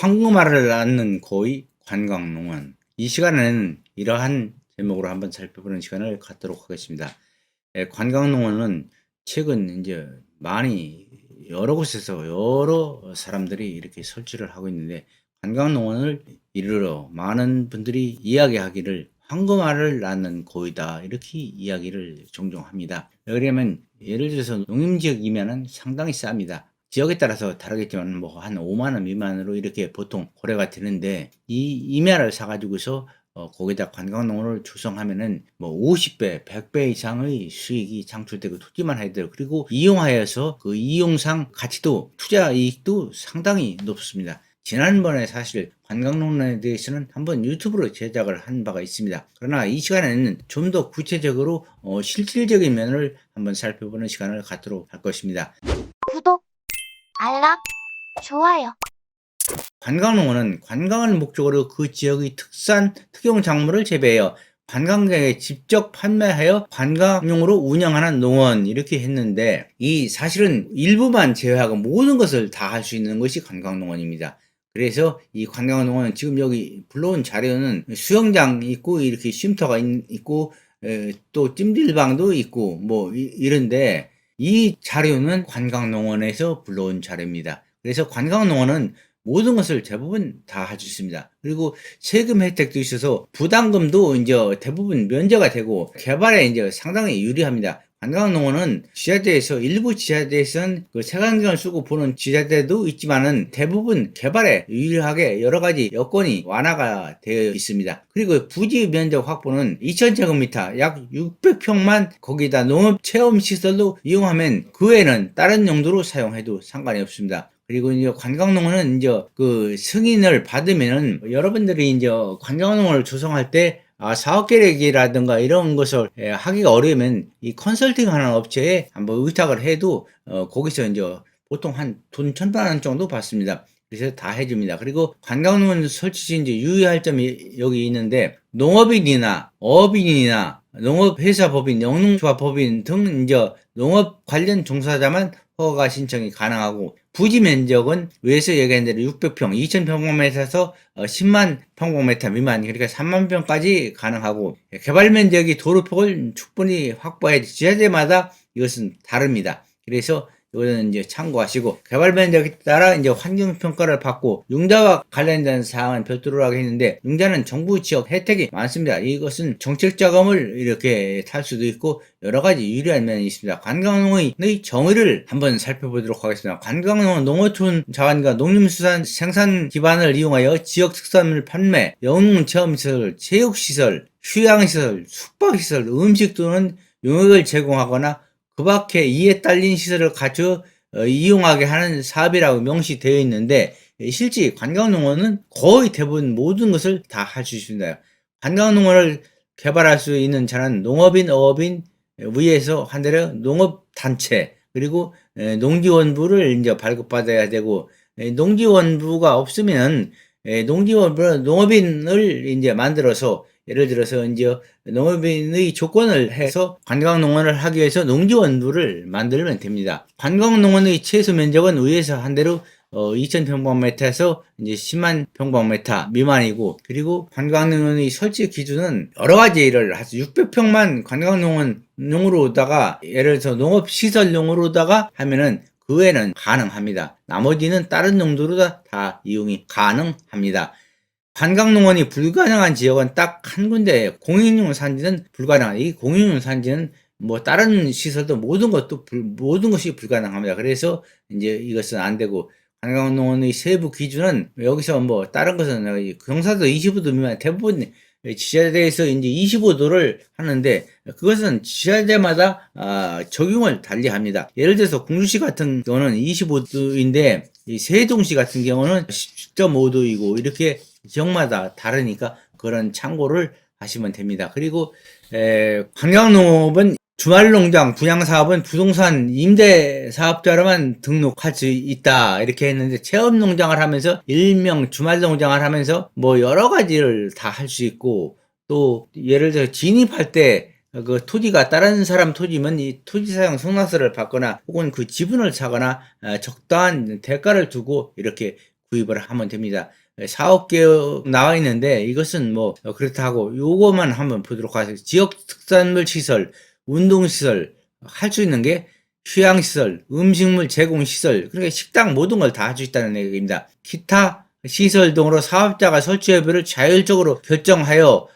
황금알을 낳는 고의 관광농원. 이 시간에는 이러한 제목으로 한번 살펴보는 시간을 갖도록 하겠습니다. 관광농원은 최근 이제 많이 여러 곳에서 여러 사람들이 이렇게 설치를 하고 있는데, 관광농원을 이르러 많은 분들이 이야기하기를 황금알을 낳는 고의다, 이렇게 이야기를 종종 합니다. 왜냐하면 예를 들어서 농림지역이면은 상당히 쌉니다. 지역에 따라서 다르겠지만 뭐 한 5만 원 미만으로 이렇게 보통 거래가 되는데, 이 임야를 사가지고서 거기다 관광농원을 조성하면은 뭐 50배, 100배 이상의 수익이 창출되고, 투지만 해도, 그리고 이용하여서 그 이용상 가치도, 투자 이익도 상당히 높습니다. 지난번에 사실 관광농원에 대해서는 한번 유튜브로 제작을 한 바가 있습니다. 그러나 이 시간에는 좀 더 구체적으로 실질적인 면을 한번 살펴보는 시간을 갖도록 할 것입니다. 구독, 알람, 좋아요. 관광농원은 관광을 목적으로 그 지역의 특산, 특용 작물을 재배하여 관광객에 직접 판매하여 관광용으로 운영하는 농원, 이렇게 했는데, 이 사실은 일부만 제외하고 모든 것을 다 할 수 있는 것이 관광농원입니다. 그래서 이 관광농원은 지금 여기 불러온 자료는 수영장 있고, 이렇게 쉼터가 있고, 또 찜질방도 있고, 뭐 이런데, 이 자료는 관광농원에서 불러온 자료입니다. 그래서 관광농원은 모든 것을 대부분 다 할 수 있습니다. 그리고 세금 혜택도 있어서 부담금도 이제 대부분 면제가 되고, 개발에 이제 상당히 유리합니다. 관광농원은 지자체에서, 일부 지자체에서는 그 색안경을 쓰고 보는 지자체도 있지만은 대부분 개발에 유리하게 여러 가지 여건이 완화가 되어 있습니다. 그리고 부지 면적 확보는 2,000제곱미터, 약 600평만 거기다 농업 체험 시설로 이용하면 그 외에는 다른 용도로 사용해도 상관이 없습니다. 그리고 이제 관광농원은 이제 그 승인을 받으면은, 여러분들이 이제 관광농원을 조성할 때 사업 계획이라든가 이런 것을 하기가 어려우면 이 컨설팅 하는 업체에 한번 의탁을 해도 거기서 이제 보통 한 돈 1,000만 원 정도 받습니다. 그래서 다 해줍니다. 그리고 관광농원 설치 시 이제 유의할 점이 여기 있는데, 농업인이나 어업인이나 농업회사법인, 영농조합법인 등 이제 농업 관련 종사자만 허가 신청이 가능하고, 부지 면적은 위에서 얘기한 대로 600평, 2,000평방미터에서 10만 평방미터 미만, 그러니까 3만 평까지 가능하고, 개발 면적이 도로폭을 충분히 확보해야지. 지자체마다 이것은 다릅니다. 그래서 이거는 이제 참고하시고, 개발 면적에 따라 이제 환경평가를 받고, 융자와 관련된 사항은 별도로 하게 했는데, 융자는 정부 지역 혜택이 많습니다. 이것은 정책 자금을 이렇게 탈 수도 있고, 여러 가지 유리한 면이 있습니다. 관광농원의 정의를 한번 살펴보도록 하겠습니다. 관광농원 농어촌 자원과 농림수산 생산 기반을 이용하여 지역 특산물 판매, 영농체험시설, 체육시설, 휴양시설, 숙박시설, 음식 또는 용역을 제공하거나 그 밖에 이에 딸린 시설을 갖춰 이용하게 하는 사업이라고 명시되어 있는데, 실제 관광농원은 거의 대부분 모든 것을 다 할 수 있습니다. 관광농원을 개발할 수 있는 자는 농업인, 어업인, 위에서 한 대로 농업단체, 그리고 농지원부를 이제 발급받아야 되고, 농지원부가 없으면 농업인을 이제 만들어서, 예를 들어서 이제 농업인의 조건을 해서 관광농원을 하기 위해서 농지원부를 만들면 됩니다. 관광농원의 최소 면적은 위에서 한 대로 2,000평방미터에서 이제 10만 평방미터 미만이고, 그리고 관광농원의 설치 기준은 여러 가지를 해서 600평만 관광농원용으로다가, 예를 들어서 농업시설용으로다가 하면은 그 외에는 가능합니다. 나머지는 다른 용도로 다 이용이 가능합니다. 관광농원이 불가능한 지역은 딱 한 군데, 공인용 산지는 불가능합니다. 이 공인용 산지는 뭐 다른 시설도 모든 것이 불가능합니다. 그래서 이제 이것은 안 되고, 관광농원의 세부 기준은 여기서 뭐 다른 것은 경사도 25도 미만, 대부분 지자체에서 이제 25도를 하는데, 그것은 지자체마다 적용을 달리합니다. 예를 들어서 공주시 같은 경우는 25도인데, 이 세종시 같은 경우는 10.5도이고, 이렇게 지역마다 다르니까 그런 참고를 하시면 됩니다. 그리고 관광농업은 주말농장 분양사업은 부동산 임대사업자로만 등록할 수 있다, 이렇게 했는데, 체험농장을 하면서 일명 주말농장을 하면서 뭐 여러 가지를 다 할 수 있고, 또 예를 들어 진입할 때 그 토지가 다른 사람 토지면 이 토지사용 승낙서를 받거나, 혹은 그 지분을 사거나 적당한 대가를 두고 이렇게 구입을 하면 됩니다. 사업 계획 나와 있는데 이것은 뭐 그렇다고 요거만 한번 보도록 하겠습니다. 지역 특산물 시설, 운동 시설 할 수 있는 게 휴양 시설, 음식물 제공 시설, 그러니까 식당 모든 걸 다 할 수 있다는 얘기입니다. 기타 시설 등으로 사업자가 설치 여부를 자율적으로 결정하여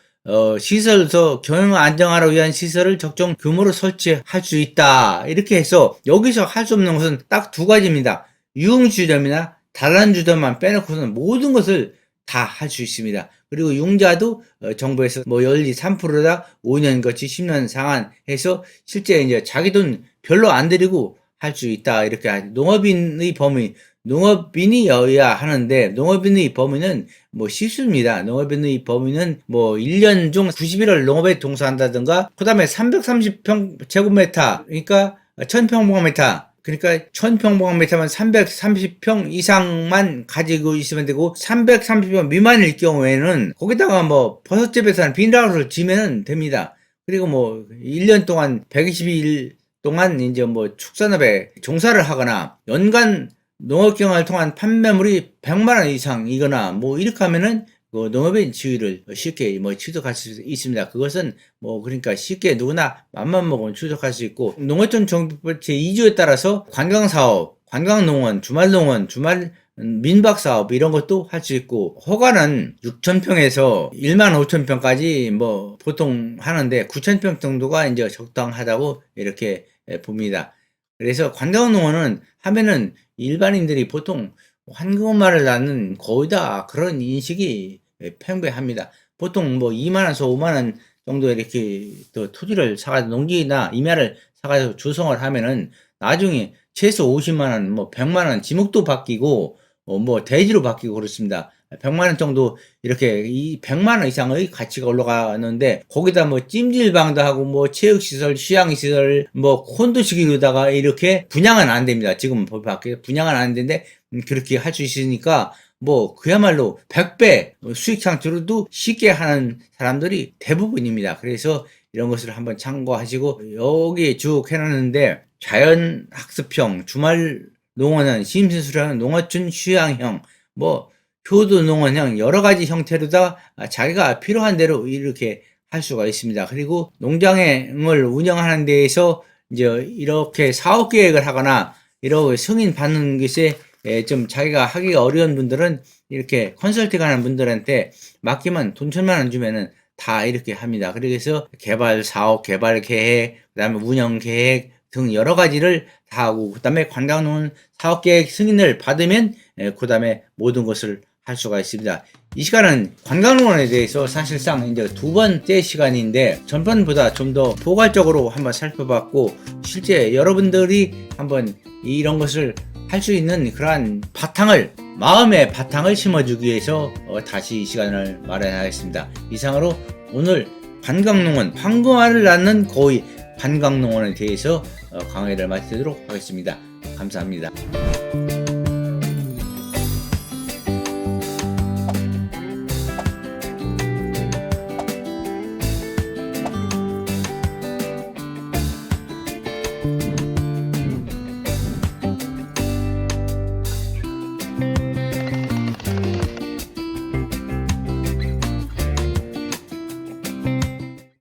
시설에서 경영 안정화를 위한 시설을 적정 규모로 설치할 수 있다. 이렇게 해서 여기서 할 수 없는 것은 딱 두 가지입니다. 유흥주점이나 다단주점만 빼놓고는 모든 것을 다 할 수 있습니다. 그리고 융자도 정부에서 뭐 연리 3%다 5년 거치 10년 상한해서 실제 이제 자기 돈 별로 안 들이고 할 수 있다. 이렇게 농업인의 범위, 농업인이어야 하는데 농업인의 범위는 뭐 실수입니다. 농업인의 범위는 뭐 1년 중 91월 농업에 종사한다든가 그다음에 330제곱미터 그러니까 1000평방미터 그러니까 1000평방미터면 330평 이상만 가지고 있으면 되고 330평 미만일 경우에는 거기다가 뭐 버섯집에서 하는 비닐하우스를 지면 됩니다. 그리고 뭐 1년 동안 122일 동안 이제 뭐 축산업에 종사를 하거나 연간 농업 경영을 통한 판매물이 100만 원 이상이거나 뭐 이렇게 하면은 그 농업인 지위를 쉽게 뭐 취득할 수 있습니다. 그것은 뭐 그러니까 쉽게 누구나 맘만 먹으면 취득할 수 있고 농어촌 정비법 제2조에 따라서 관광사업, 관광농원, 주말농원, 주말 민박사업 이런 것도 할 수 있고 허가는 6,000평에서 15,000평까지 뭐 보통 하는데 9,000평 정도가 이제 적당하다고 이렇게 봅니다. 그래서 관광농원은 하면은 일반인들이 보통 한국말을 낳는 거의 다 그런 인식이 팽배합니다. 보통 뭐 2만원에서 5만원 정도 이렇게 또 토지를 사가지고 농지나 임야를 사가지고 조성을 하면은 나중에 최소 50만원, 뭐 100만원 지목도 바뀌고 뭐 대지로 바뀌고 그렇습니다. 100만원 정도 이렇게 이 100만원 이상의 가치가 올라가는데 거기다 뭐 찜질방도 하고 뭐 체육시설, 휴양시설, 뭐 콘도시기로다가 이렇게 분양은 안 됩니다. 지금 법 밖에 분양은 안 되는데 그렇게 할 수 있으니까 뭐 그야말로 100배 수익 창출도 쉽게 하는 사람들이 대부분입니다. 그래서 이런 것을 한번 참고하시고 여기 쭉 해놨는데 자연학습형, 주말 농원은 심신수련, 농어촌 휴양형, 뭐 효도 농원형 여러 가지 형태로다 자기가 필요한 대로 이렇게 할 수가 있습니다. 그리고 농장을 운영하는 데에서 이제 이렇게 사업 계획을 하거나 이렇게 승인 받는 것에 좀 자기가 하기가 어려운 분들은 이렇게 컨설팅 하는 분들한테 맡기면 돈 1,000만 원 주면은 다 이렇게 합니다. 그래서 개발 사업, 개발 계획, 그다음에 운영 계획 등 여러 가지를 다 하고 그다음에 관광농원 사업 계획 승인을 받으면 그다음에 모든 것을 할 수가 있습니다. 이 시간은 관광농원에 대해서 사실상 이제 두 번째 시간인데 전번보다 좀 더 포괄적으로 한번 살펴봤고 실제 여러분들이 한번 이런 것을 할 수 있는 그러한 바탕을 마음의 바탕을 심어주기 위해서 다시 이 시간을 마련하겠습니다. 이상으로 오늘 관광농원 황금알을 낳는 고의 관광농원에 대해서 강의를 마치도록 하겠습니다. 감사합니다.